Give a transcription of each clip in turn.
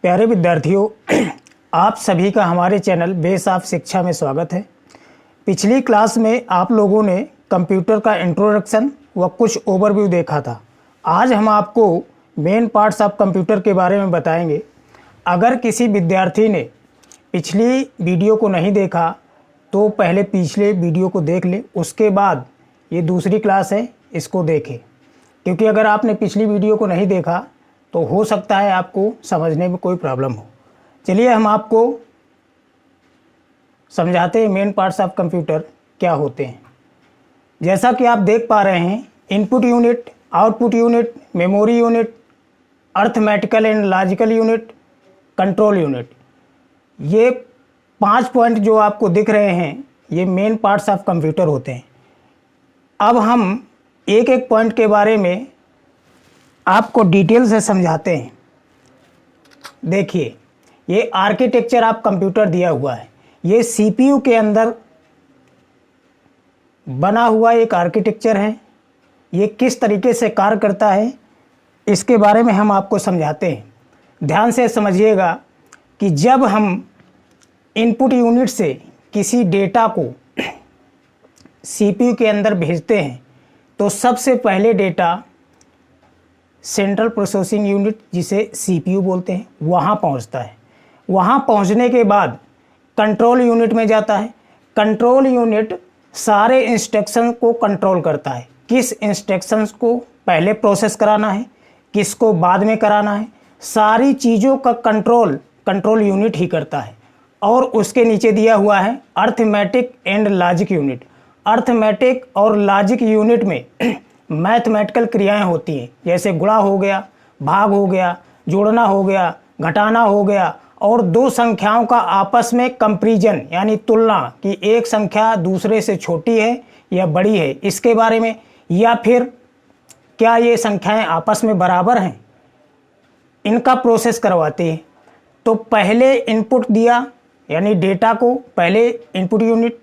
प्यारे विद्यार्थियों, आप सभी का हमारे चैनल बेस ऑफ शिक्षा में स्वागत है। पिछली क्लास में आप लोगों ने कंप्यूटर का इंट्रोडक्शन व कुछ ओवरव्यू देखा था। आज हम आपको मेन पार्ट्स ऑफ कंप्यूटर के बारे में बताएंगे। अगर किसी विद्यार्थी ने पिछली वीडियो को नहीं देखा तो पहले पिछले वीडियो को देख ले, उसके बाद ये दूसरी क्लास है, इसको देखें। क्योंकि अगर आपने पिछली वीडियो को नहीं देखा तो हो सकता है आपको समझने में कोई प्रॉब्लम हो। चलिए हम आपको समझाते हैं मेन पार्ट्स ऑफ कंप्यूटर क्या होते हैं। जैसा कि आप देख पा रहे हैं, input unit, output unit, memory unit, arithmetical and logical unit, control unit. ये 5 पॉइंट जो आपको दिख रहे हैं ये मेन पार्ट्स ऑफ कंप्यूटर होते हैं। अब हम एक एक पॉइंट के बारे में आपको डिटेल से समझाते हैं। देखिए, ये आर्किटेक्चर ऑफ कंप्यूटर दिया हुआ है। ये सीपीयू के अंदर बना हुआ एक आर्किटेक्चर है। ये किस तरीके से कार्य करता है इसके बारे में हम आपको समझाते हैं। ध्यान से समझिएगा कि जब हम इनपुट यूनिट से किसी डेटा को सीपीयू के अंदर भेजते हैं तो सबसे पहले डेटा सेंट्रल प्रोसेसिंग यूनिट, जिसे सीपीयू बोलते हैं, वहाँ पहुँचता है। वहाँ पहुँचने के बाद कंट्रोल यूनिट में जाता है। कंट्रोल यूनिट सारे इंस्ट्रक्शन को कंट्रोल करता है। किस इंस्ट्रक्शंस को पहले प्रोसेस कराना है, किसको बाद में कराना है, सारी चीज़ों का कंट्रोल यूनिट ही करता है। और उसके नीचे दिया हुआ है arithmetic and logic unit. Arithmetic और लॉजिक यूनिट में मैथमेटिकल क्रियाएं होती हैं, जैसे गुणा हो गया, भाग हो गया, जोड़ना हो गया, घटाना हो गया, और दो संख्याओं का आपस में कंपैरिजन यानी तुलना कि एक संख्या दूसरे से छोटी है या बड़ी है इसके बारे में, या फिर क्या ये संख्याएं आपस में बराबर हैं, इनका प्रोसेस करवाते हैं। तो पहले इनपुट दिया यानी डेटा को, पहले इनपुट यूनिट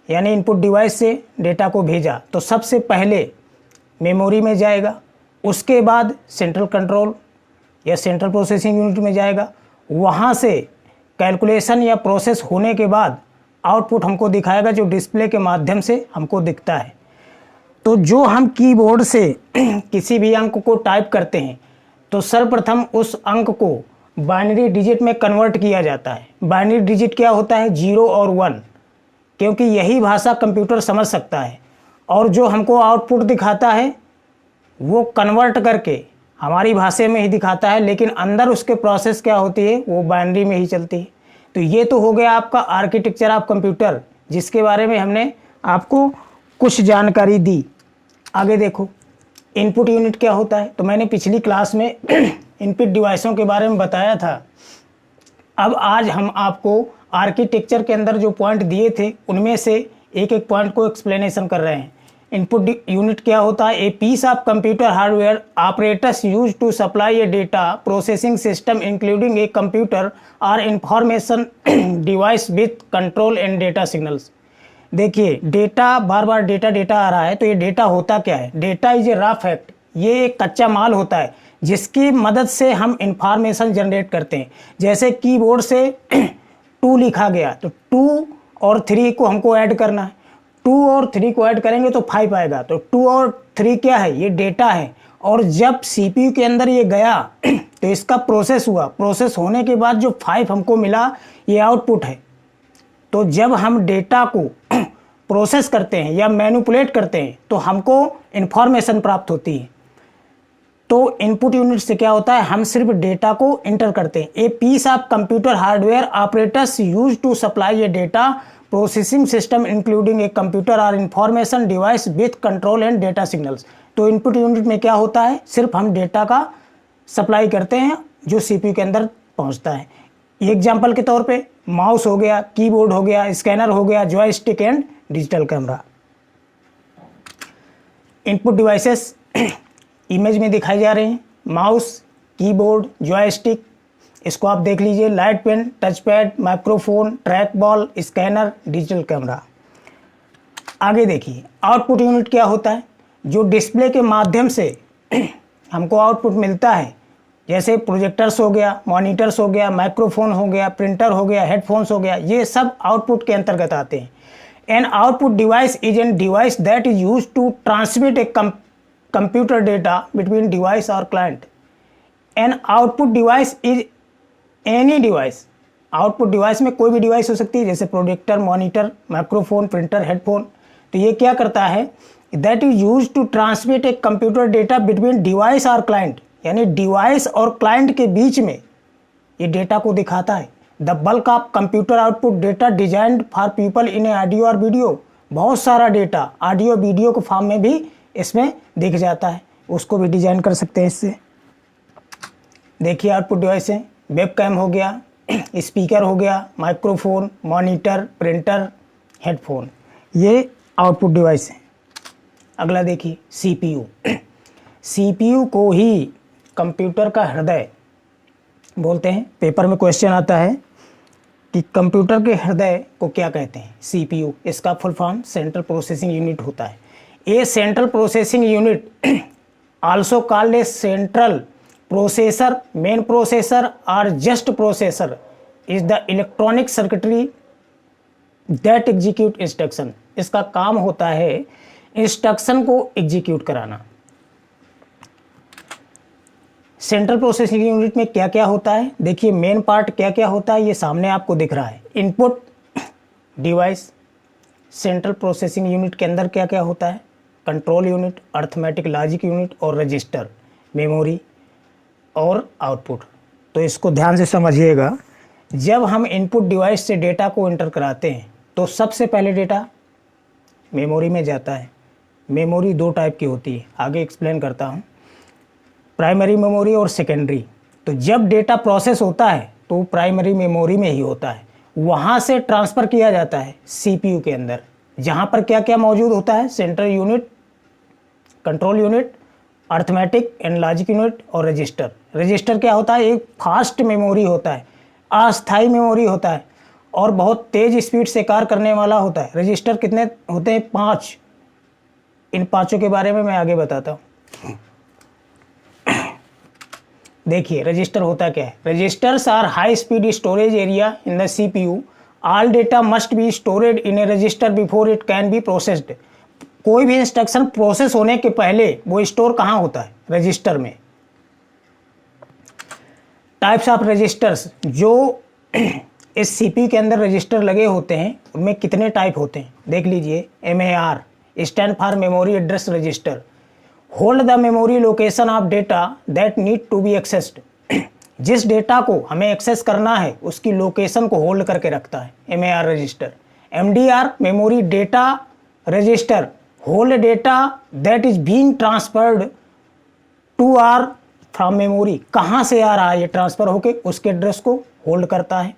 यानी इनपुट डिवाइस से डेटा को भेजा तो सबसे पहले मेमोरी में जाएगा, उसके बाद सेंट्रल कंट्रोल या सेंट्रल प्रोसेसिंग यूनिट में जाएगा। वहाँ से कैलकुलेशन या प्रोसेस होने के बाद आउटपुट हमको दिखाएगा, जो डिस्प्ले के माध्यम से हमको दिखता है। तो जो हम कीबोर्ड से किसी भी अंक को टाइप करते हैं तो सर्वप्रथम उस अंक को बाइनरी डिजिट में कन्वर्ट किया जाता है। बाइनरी डिजिट क्या होता है? 0 और 1, क्योंकि यही भाषा कंप्यूटर समझ सकता है। और जो हमको आउटपुट दिखाता है वो कन्वर्ट करके हमारी भाषा में ही दिखाता है, लेकिन अंदर उसके प्रोसेस क्या होती है वो बाइनरी में ही चलती है। तो ये तो हो गया आपका आर्किटेक्चर ऑफ कंप्यूटर, जिसके बारे में हमने आपको कुछ जानकारी दी। आगे देखो, इनपुट यूनिट क्या होता है। तो मैंने पिछली क्लास में इनपुट डिवाइसों के बारे में बताया था। अब आज हम आपको आर्किटेक्चर के अंदर जो पॉइंट दिए थे उनमें से एक एक पॉइंट को एक्सप्लेनेशन कर रहे हैं। इनपुट यूनिट क्या होता है? A piece of computer hardware operators use to supply a data processing system including a computer और information device with control and data signals. देखिए, डेटा बार बार डेटा आ रहा है, तो ये डेटा होता क्या है? Data is a raw fact. ये एक कच्चा माल होता है जिसकी मदद से हम इंफॉर्मेशन जनरेट करते हैं। जैसे कीबोर्ड से 2 लिखा गया तो 2 और 3 को हमको ऐड करना है। 2 और 3 को ऐड करेंगे तो 5 आएगा। तो 2 और 3 क्या है? ये डेटा है। और जब सीपीयू के अंदर ये गया तो इसका प्रोसेस हुआ। प्रोसेस होने के बाद जो 5 हमको मिला ये आउटपुट है। तो जब हम डेटा को प्रोसेस करते हैं या मैनिपुलेट करते हैं तो हमको इन्फॉर्मेशन प्राप्त होती है। तो इनपुट यूनिट से क्या होता है? हम सिर्फ डेटा को इंटर करते हैं। A piece of computer hardware operators use to supply a data processing system including a computer और information device with control and data signals. तो इनपुट यूनिट में क्या होता है? सिर्फ हम डेटा का सप्लाई करते हैं जो सीपीयू के अंदर पहुंचता है। एग्जाम्पल के तौर पे माउस हो गया, कीबोर्ड हो गया, स्कैनर हो गया, joystick and digital camera. Input devices image में दिखाई जा रहे हैं। माउस, कीबोर्ड, जॉयस्टिक, इसको आप देख लीजिए, light pen, touch pad, microphone, track ball, scanner, digital camera. आगे देखिए, आउटपुट यूनिट क्या होता है? जो डिस्प्ले के माध्यम से हमको आउटपुट मिलता है जैसे प्रोजेक्टर्स हो गया, मॉनिटर्स हो गया, माइक्रोफोन हो गया, प्रिंटर हो गया, हेडफोन्स हो गया, ये सब आउटपुट के अंतर्गत आते हैं। An output device is an device that is use to transmit a computer data between device और client. An output device is any device, output device में कोई भी डिवाइस हो सकती है, जैसे projector, monitor, microphone, printer, headphone. तो ये क्या करता है, that is use to transmit a computer data between device और क्लाइंट, यानी डिवाइस और क्लाइंट के बीच में ये डेटा को दिखाता है। The bulk of computer output data designed for people in audio और वीडियो, बहुत सारा डेटा ऑडियो वीडियो के फॉर्म में भी इसमें दिख जाता है, उसको भी डिजाइन कर सकते हैं इससे। देखिए आउटपुट डिवाइस है, वेब कैम हो गया, स्पीकर हो गया, माइक्रोफोन, मॉनिटर, प्रिंटर, हेडफोन, ये आउटपुट डिवाइस है। अगला देखिए सीपीयू। सीपीयू को ही कंप्यूटर का हृदय बोलते हैं। पेपर में क्वेश्चन आता है कि कंप्यूटर के हृदय को क्या कहते हैं, सीपीयू। इसका full form central processing unit होता है। ये central processing unit also called a central processor, main processor और just processor is the electronic circuitry that execute instruction. इसका काम होता है इंस्ट्रक्शन को एग्जीक्यूट कराना। सेंट्रल प्रोसेसिंग यूनिट में क्या क्या होता है, देखिए मेन पार्ट क्या क्या होता है, ये सामने आपको दिख रहा है। Input device, central processing unit के अंदर क्या क्या होता है, control unit, arithmetic logic unit और रजिस्टर, मेमोरी और आउटपुट। तो इसको ध्यान से समझिएगा। जब हम इनपुट डिवाइस से डेटा को एंटर कराते हैं तो सबसे पहले डेटा मेमोरी में जाता है। मेमोरी दो टाइप की होती है, आगे एक्सप्लेन करता हूँ, प्राइमरी मेमोरी और सेकेंडरी। तो जब डेटा प्रोसेस होता है तो प्राइमरी मेमोरी में ही होता है, वहाँ से ट्रांसफ़र किया जाता है सीपीयू के अंदर, जहाँ पर क्या क्या मौजूद होता है, central unit, control unit, arithmetic and logic unit और रजिस्टर। रजिस्टर क्या होता है, एक फास्ट मेमोरी होता है, अस्थाई मेमोरी होता है और बहुत तेज़ स्पीड से कार्य करने वाला होता है। रजिस्टर कितने होते हैं, 5। इन पांचों के बारे में मैं आगे बताता हूँ। देखिए रजिस्टर होता क्या है, registers are high speed storage area in the CPU. All data must be stored in a register before it can be processed. कोई भी इंस्ट्रक्शन प्रोसेस होने के पहले वो स्टोर कहाँ होता है, रजिस्टर में। टाइप्स ऑफ रजिस्टर्स, जो इस सीपीयू के अंदर रजिस्टर लगे होते हैं उनमें कितने टाइप होते हैं, देख लीजिए। MAR stand for memory address register, hold the memory location of data that need to be accessed. जिस डेटा को हमें एक्सेस करना है उसकी लोकेशन को होल्ड करके रखता है MAR register. MDR memory data register, hold data that is being transferred to or from memory, कहाँ से आ रहा है ये ट्रांसफ़र होके उसके एड्रेस को होल्ड करता है।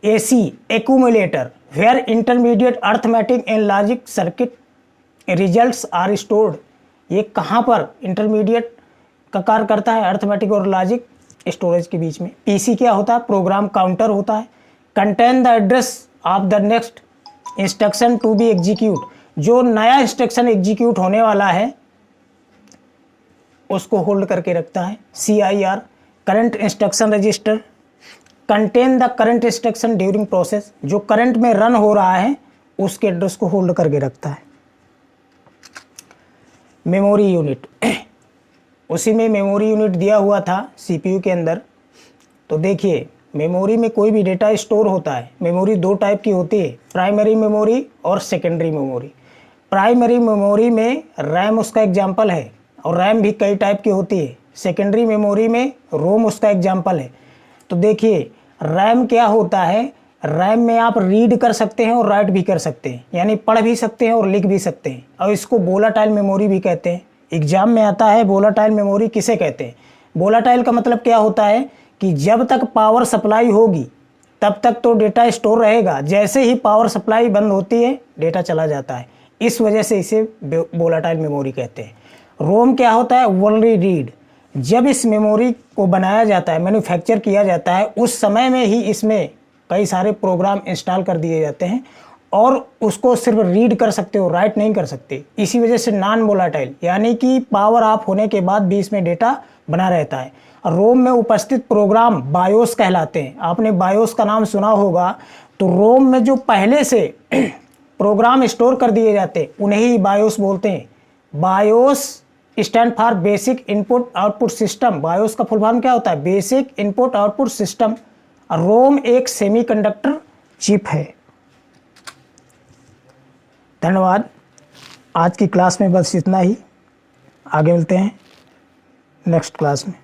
AC accumulator, where intermediate arithmetic and logic circuit results are stored. ये कहाँ पर इंटरमीडिएट का कार्य करता है, अर्थमेटिक और लॉजिक स्टोरेज के बीच में। PC क्या होता है, प्रोग्राम काउंटर होता है। Contain the address of the next instruction to be execute, जो नया इंस्ट्रक्शन एग्जीक्यूट होने वाला है उसको होल्ड करके रखता है। CIR current instruction register, contain the current instruction during process, जो करंट में रन हो रहा है उसके एड्रेस को होल्ड करके रखता है। मेमोरी यूनिट, उसी में मेमोरी यूनिट दिया हुआ था सीपीयू के अंदर। तो देखिए मेमोरी में कोई भी डेटा स्टोर होता है, मेमोरी दो टाइप की होती है, प्राइमरी मेमोरी और सेकेंडरी मेमोरी। प्राइमरी मेमोरी में रैम उसका एग्जाम्पल है और रैम भी कई टाइप की होती है। सेकेंडरी मेमोरी में रोम उसका एग्जाम्पल है। तो देखिए रैम क्या होता है, रैम में आप रीड कर सकते हैं और राइट भी कर सकते हैं, यानी पढ़ भी सकते हैं और लिख भी सकते हैं, और इसको वोलाटाइल मेमोरी भी कहते हैं। एग्जाम में आता है वोलाटाइल मेमोरी किसे कहते हैं। वोलाटाइल का मतलब क्या होता है कि जब तक पावर सप्लाई होगी तब तक तो डेटा स्टोर रहेगा, जैसे ही पावर सप्लाई बंद होती है डेटा चला जाता है, इस वजह से इसे वोलाटाइल मेमोरी कहते हैं। रोम क्या होता है, वनली रीड, जब इस मेमोरी को बनाया जाता है, मैन्युफैक्चर किया जाता है, उस समय में ही इसमें कई सारे प्रोग्राम इंस्टॉल कर दिए जाते हैं और उसको सिर्फ रीड कर सकते हो, राइट नहीं कर सकते। इसी वजह से नॉन वोलाटाइल, यानी कि पावर ऑफ होने के बाद भी इसमें डेटा बना रहता है। रोम में उपस्थित प्रोग्राम बायोस कहलाते हैं। आपने बायोस का नाम सुना होगा। तो रोम में जो पहले से प्रोग्राम स्टोर कर दिए जाते उन्हें ही बायोस बोलते हैं। BIOS stand for basic input output system. BIOS का फुल फॉर्म क्या होता है? Basic input output system. ROM एक सेमीकंडक्टर चिप है। धन्यवाद। आज की क्लास में बस इतना ही। आगे मिलते हैं नेक्स्ट क्लास में।